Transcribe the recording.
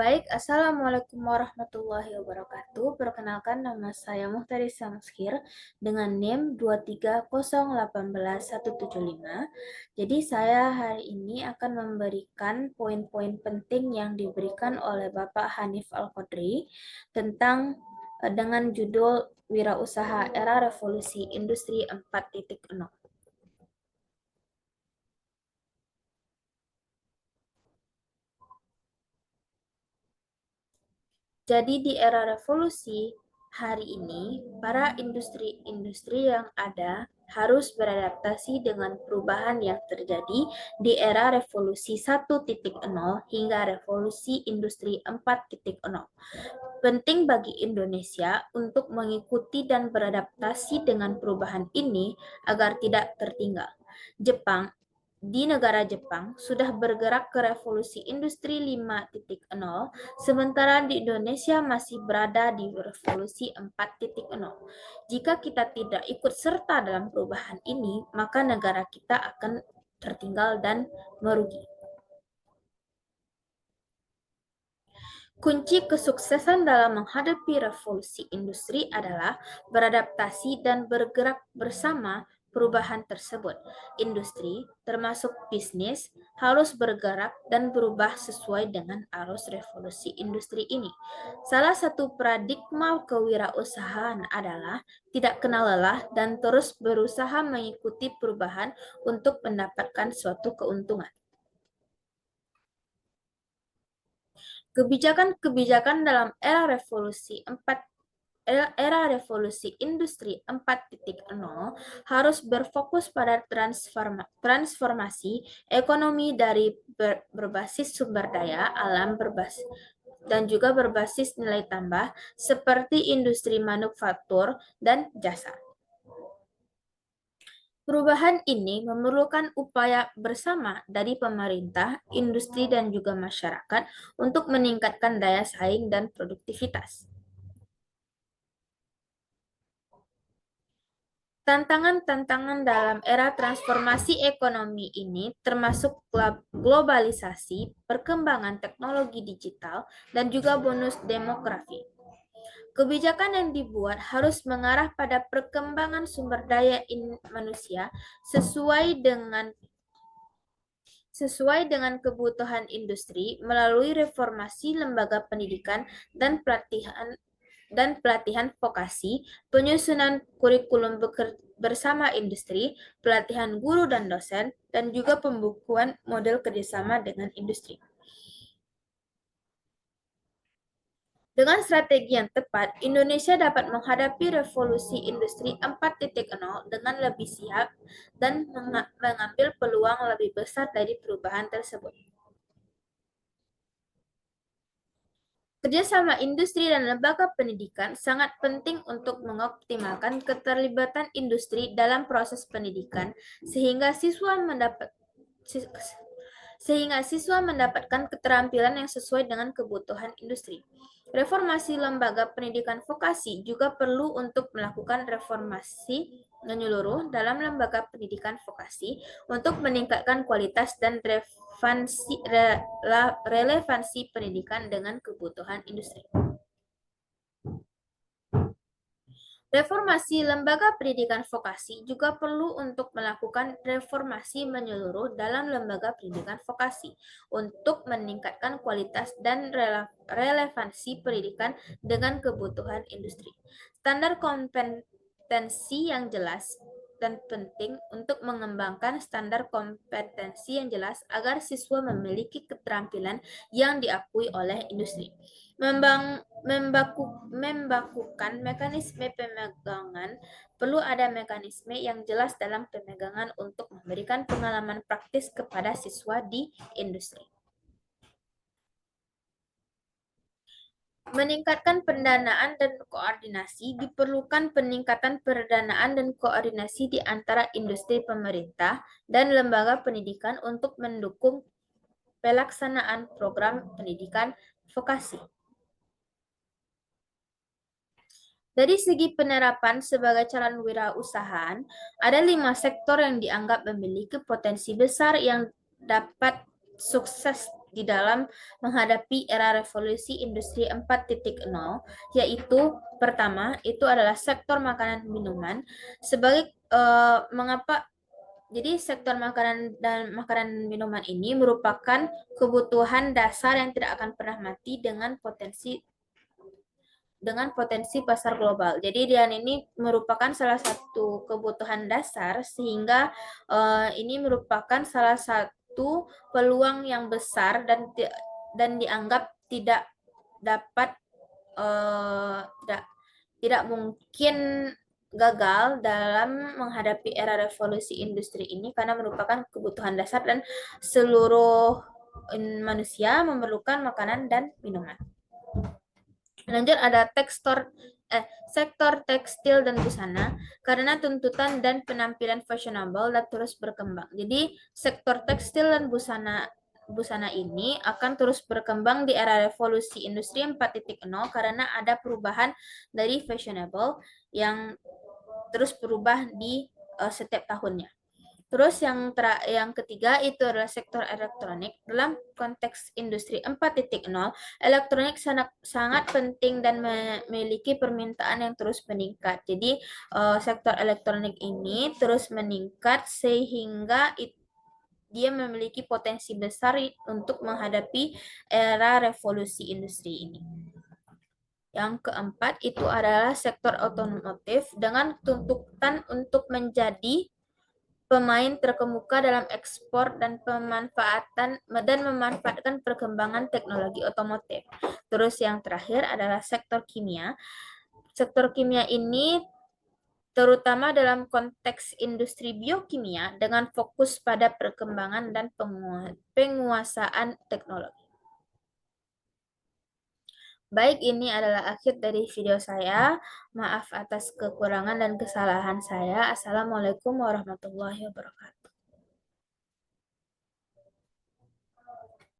Baik, Assalamualaikum warahmatullahi wabarakatuh. Perkenalkan, nama saya Muhtari Samskir dengan NIM 230181175. Jadi saya hari ini akan memberikan poin-poin penting yang diberikan oleh Bapak Hanif Al-Qodri tentang dengan judul Wirausaha Era Revolusi Industri 4.0. Jadi di era revolusi hari ini, para industri-industri yang ada harus beradaptasi dengan perubahan yang terjadi di era revolusi 1.0 hingga revolusi industri 4.0. Penting bagi Indonesia untuk mengikuti dan beradaptasi dengan perubahan ini agar tidak tertinggal. Jepang di negara Jepang sudah bergerak ke revolusi industri 5.0, sementara di Indonesia masih berada di revolusi 4.0. Jika kita tidak ikut serta dalam perubahan ini, maka negara kita akan tertinggal dan merugi. Kunci kesuksesan dalam menghadapi revolusi industri adalah beradaptasi dan bergerak bersama perubahan tersebut. Industri, termasuk bisnis, harus bergerak dan berubah sesuai dengan arus revolusi industri ini. Salah satu paradigma kewirausahaan adalah tidak kenal lelah dan terus berusaha mengikuti perubahan untuk mendapatkan suatu keuntungan. Kebijakan-kebijakan dalam era revolusi industri 4.0 harus berfokus pada transformasi ekonomi dari berbasis sumber daya alam dan juga berbasis nilai tambah seperti industri manufaktur dan jasa. Perubahan ini memerlukan upaya bersama dari pemerintah, industri, dan juga masyarakat untuk meningkatkan daya saing dan produktivitas. Tantangan-tantangan dalam era transformasi ekonomi ini termasuk globalisasi, perkembangan teknologi digital, dan juga bonus demografi. Kebijakan yang dibuat harus mengarah pada perkembangan sumber daya manusia sesuai dengan kebutuhan industri melalui reformasi lembaga pendidikan dan pelatihan vokasi, penyusunan kurikulum bersama industri, pelatihan guru dan dosen, dan juga pembukuan model kerjasama dengan industri. Dengan strategi yang tepat, Indonesia dapat menghadapi revolusi industri 4.0 dengan lebih siap dan mengambil peluang lebih besar dari perubahan tersebut. Kerjasama industri dan lembaga pendidikan sangat penting untuk mengoptimalkan keterlibatan industri dalam proses pendidikan sehingga siswa mendapatkan keterampilan yang sesuai dengan kebutuhan industri. Reformasi lembaga pendidikan vokasi juga perlu untuk melakukan reformasi menyeluruh dalam lembaga pendidikan vokasi untuk meningkatkan kualitas dan relevansi pendidikan dengan kebutuhan industri. Reformasi lembaga pendidikan vokasi juga perlu untuk melakukan reformasi menyeluruh dalam lembaga pendidikan vokasi untuk meningkatkan kualitas dan relevansi pendidikan dengan kebutuhan industri. Standar kompetensi yang jelas dan penting untuk mengembangkan standar kompetensi yang jelas agar siswa memiliki keterampilan yang diakui oleh industri. Membakukan mekanisme pemegangan, perlu ada mekanisme yang jelas dalam pemegangan untuk memberikan pengalaman praktis kepada siswa di industri. Meningkatkan pendanaan dan koordinasi, diperlukan peningkatan pendanaan dan koordinasi di antara industri, pemerintah, dan lembaga pendidikan untuk mendukung pelaksanaan program pendidikan vokasi. Dari segi penerapan sebagai calon wirausahaan, ada 5 sektor yang dianggap memiliki potensi besar yang dapat sukses di dalam menghadapi era revolusi industri 4.0, yaitu pertama itu adalah sektor makanan minuman. Sebagai mengapa jadi sektor makanan minuman ini merupakan kebutuhan dasar yang tidak akan pernah mati dengan potensi pasar global. Jadi dia ini merupakan salah satu kebutuhan dasar sehingga ini merupakan salah satu peluang yang besar dan dianggap tidak dapat tidak mungkin gagal dalam menghadapi era revolusi industri ini karena merupakan kebutuhan dasar dan seluruh manusia memerlukan makanan dan minuman. Lanjut ada sektor tekstil dan busana karena tuntutan dan penampilan fashionable dan terus berkembang. Jadi sektor tekstil dan busana ini akan terus berkembang di era revolusi industri 4.0 karena ada perubahan dari fashionable yang terus berubah di setiap tahunnya. Terus yang ketiga itu adalah sektor elektronik. Dalam konteks industri 4.0, elektronik sangat penting dan memiliki permintaan yang terus meningkat. Jadi sektor elektronik ini terus meningkat sehingga dia memiliki potensi besar untuk menghadapi era revolusi industri ini. Yang keempat itu adalah sektor otomotif dengan tuntutan untuk menjadi pemain terkemuka dalam ekspor dan memanfaatkan perkembangan teknologi otomotif. Terus yang terakhir adalah sektor kimia. Sektor kimia ini terutama dalam konteks industri biokimia dengan fokus pada perkembangan dan penguasaan teknologi. Baik, ini adalah akhir dari video saya. Maaf atas kekurangan dan kesalahan saya. Assalamualaikum warahmatullahi wabarakatuh.